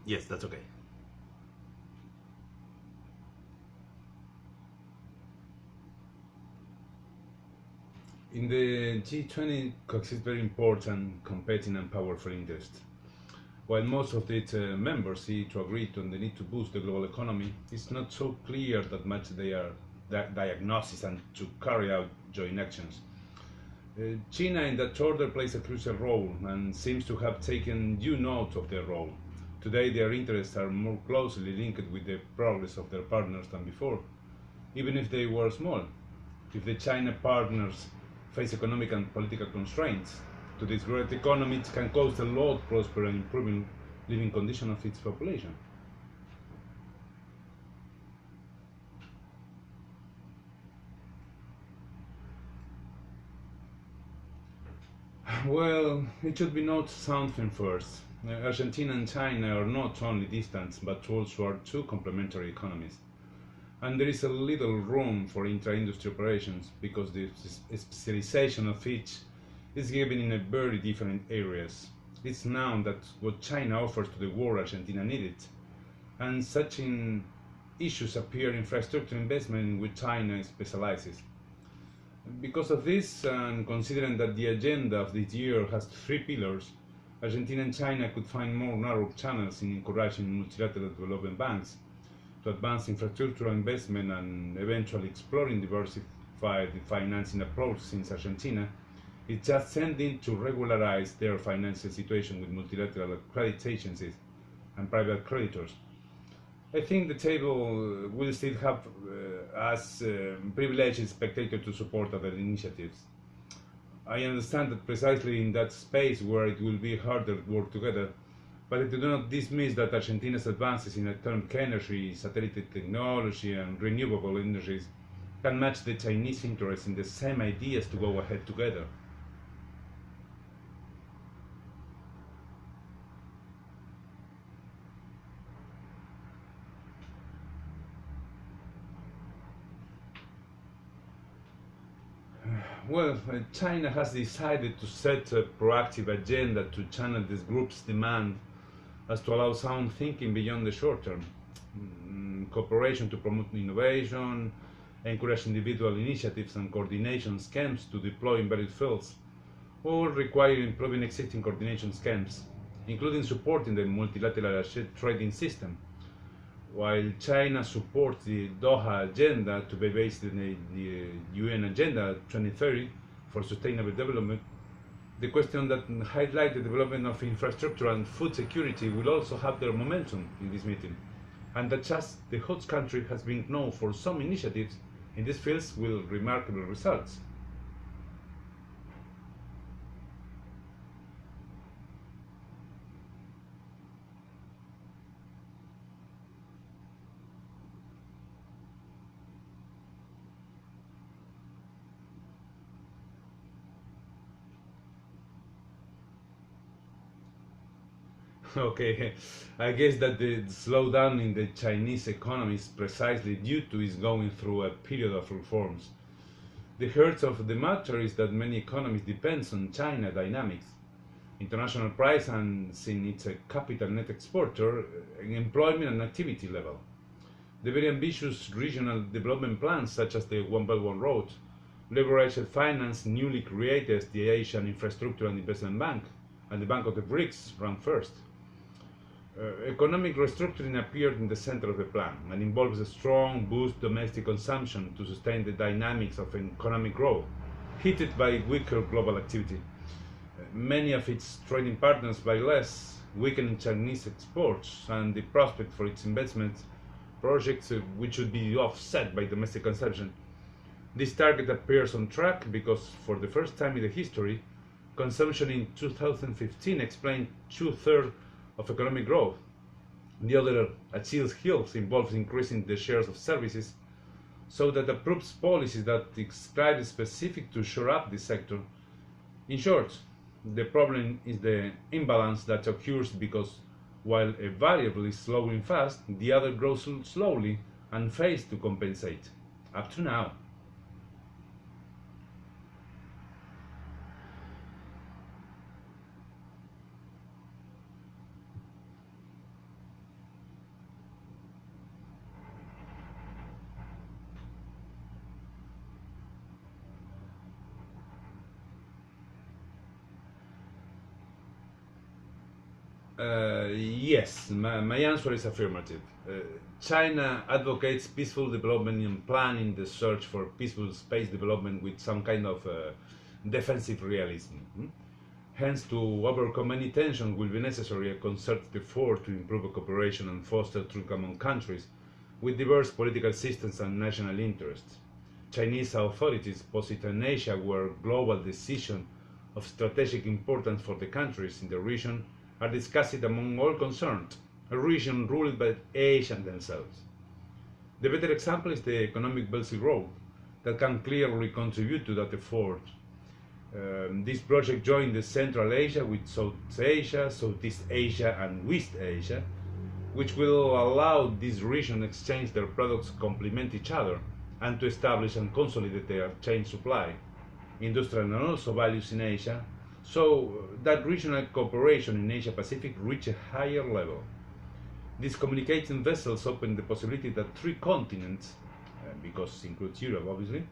Yes, that's okay. In the G20 coexist very important, competing and powerful interests. While most of its members see to agree on the need to boost the global economy, it's not so clear that much they are diagnosis and to carry out joint actions. China, in that order, plays a crucial role and seems to have taken due note of their role. Today, their interests are more closely linked with the progress of their partners than before, even if they were small. If the China partners face economic and political constraints, to this great economy it can cost a lot prosper and improving living conditions of its population. Well, it should be noted something first. Argentina and China are not only distant, but also are two complementary economies. And there is a little room for intra-industry operations because the specialization of each is given in a very different areas. It's known that what China offers to the world, Argentina needed, and such in issues appear infrastructure investment in which China specializes. Because of this, and considering that the agenda of this year has three pillars, Argentina and China could find more narrow channels in encouraging multilateral development banks to advance infrastructural investment and eventually exploring diversified financing approach since Argentina is just tending to regularize their financial situation with multilateral credit agencies and private creditors. I think the table will still have as privileged spectator to support other initiatives. I understand that precisely in that space where it will be harder to work together, but I do not dismiss that Argentina's advances in atomic energy, satellite technology, and renewable energies can match the Chinese interest in the same ideas to go ahead together. Well, China has decided to set a proactive agenda to channel this group's demand as to allow sound thinking beyond the short term. Cooperation to promote innovation, encourage individual initiatives and coordination schemes to deploy in various fields, or require improving existing coordination schemes, including supporting the multilateral trading system. While China supports the Doha Agenda to be based on the UN Agenda 2030 for sustainable development, the question that highlight the development of infrastructure and food security will also have their momentum in this meeting, and that just the host country has been known for some initiatives in these fields with remarkable results. Okay, I guess that the slowdown in the Chinese economy is precisely due to its going through a period of reforms. The heart of the matter is that many economies depend on China dynamics. International price and since it's a capital net exporter, employment and activity level. The very ambitious regional development plans such as the One Belt One Road, leveraged finance newly created as the Asian Infrastructure and Investment Bank and the Bank of the BRICS ran first. Economic restructuring appeared in the center of the plan and involves a strong boost domestic consumption to sustain the dynamics of economic growth, heated by weaker global activity. Many of its trading partners buy less, weakening Chinese exports and the prospect for its investment projects which should be offset by domestic consumption. This target appears on track because for the first time in the history, consumption in 2015 explained two-thirds of economic growth. The other achilles heels involves increasing the shares of services so that approves policies that describe specific to shore up this sector. In short, the problem is the imbalance that occurs because while a variable is slowing fast, the other grows slowly and fails to compensate. Up to now. Yes, my answer is affirmative. China advocates peaceful development and planning the search for peaceful space development with some kind of defensive realism. Hence, to overcome any tension will be necessary a concerted effort to improve cooperation and foster trust among countries with diverse political systems and national interests. Chinese authorities posit an Asia where global decisions of strategic importance for the countries in the region are discussed among all concerned, a region ruled by Asians themselves. The better example is the economic Belt and Road that can clearly contribute to that effort. This project joined the Central Asia with South Asia, Southeast Asia, and West Asia, which will allow this region exchange their products complement each other and to establish and consolidate their chain supply, industrial and also values in Asia, so that regional cooperation in Asia Pacific reach a higher level. These communicating vessels open the possibility that three continents, because it includes Europe obviously,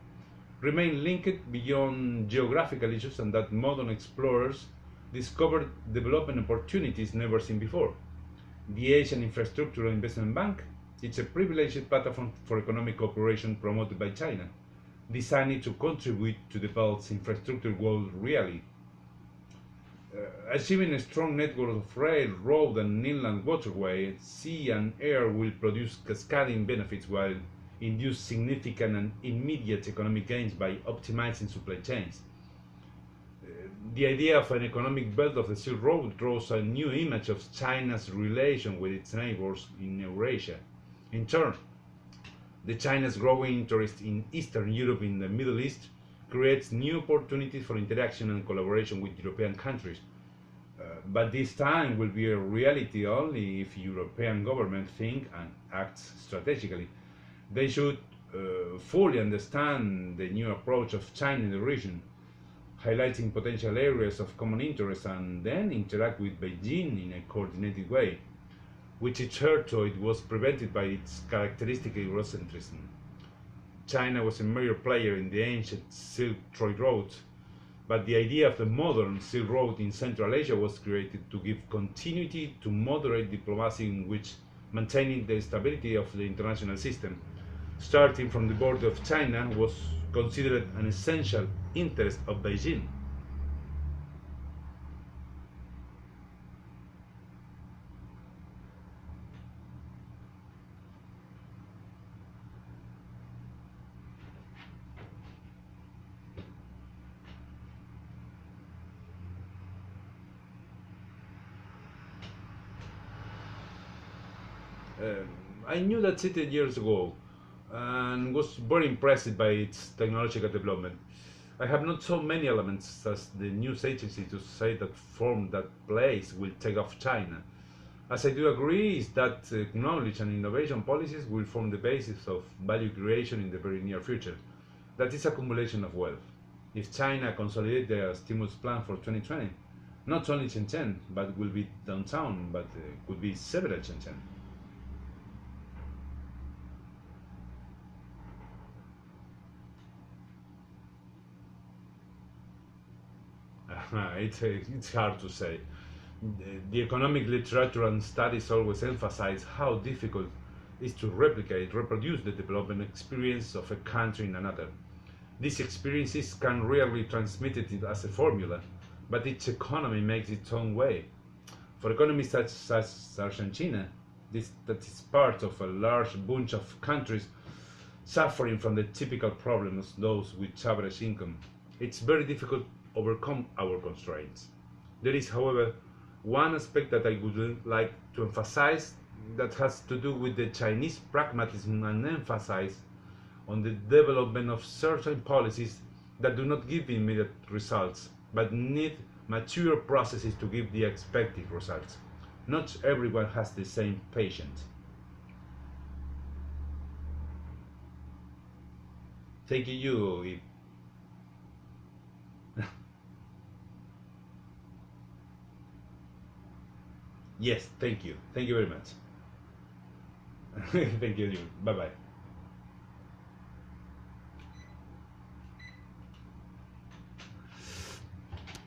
remain linked beyond geographical issues and that modern explorers discovered development opportunities never seen before. The Asian Infrastructure Investment Bank is a privileged platform for economic cooperation promoted by China, designed to contribute to the Belt's infrastructure goals really. Achieving a strong network of rail, road and inland waterway, sea and air will produce cascading benefits while induce significant and immediate economic gains by optimizing supply chains. The idea of an economic belt of the Silk Road draws a new image of China's relation with its neighbors in Eurasia. In turn, the China's growing interest in Eastern Europe and the Middle East creates new opportunities for interaction and collaboration with European countries. But this time will be a reality only if European governments think and act strategically. They should fully understand the new approach of China in the region, highlighting potential areas of common interest and then interact with Beijing in a coordinated way, which hitherto it was prevented by its characteristic Eurocentrism. China was a major player in the ancient Silk Road, but the idea of the modern Silk Road in Central Asia was created to give continuity to moderate diplomacy in which maintaining the stability of the international system, starting from the border of China, was considered an essential interest of Beijing. I knew that city years ago and was very impressed by its technological development. I have not so many elements as the news agency to say that form that place will take off China. As I do agree is that knowledge and innovation policies will form the basis of value creation in the very near future. That is accumulation of wealth. If China consolidates their stimulus plan for 2020, not only Shenzhen, but will be downtown, but could be several Shenzhen. It's hard to say. The economic literature and studies always emphasize how difficult it is to reproduce the development experience of a country in another. These experiences can rarely be transmitted as a formula, but each economy makes its own way. For economies such as Argentina, that is part of a large bunch of countries suffering from the typical problems those with average income, it's very difficult to overcome our constraints. There is, however, one aspect that I would like to emphasize that has to do with the Chinese pragmatism and emphasis on the development of certain policies that do not give immediate results, but need mature processes to give the expected results. Not everyone has the same patience. Thank you. Yes, thank you. Thank you very much. Thank you. Bye bye.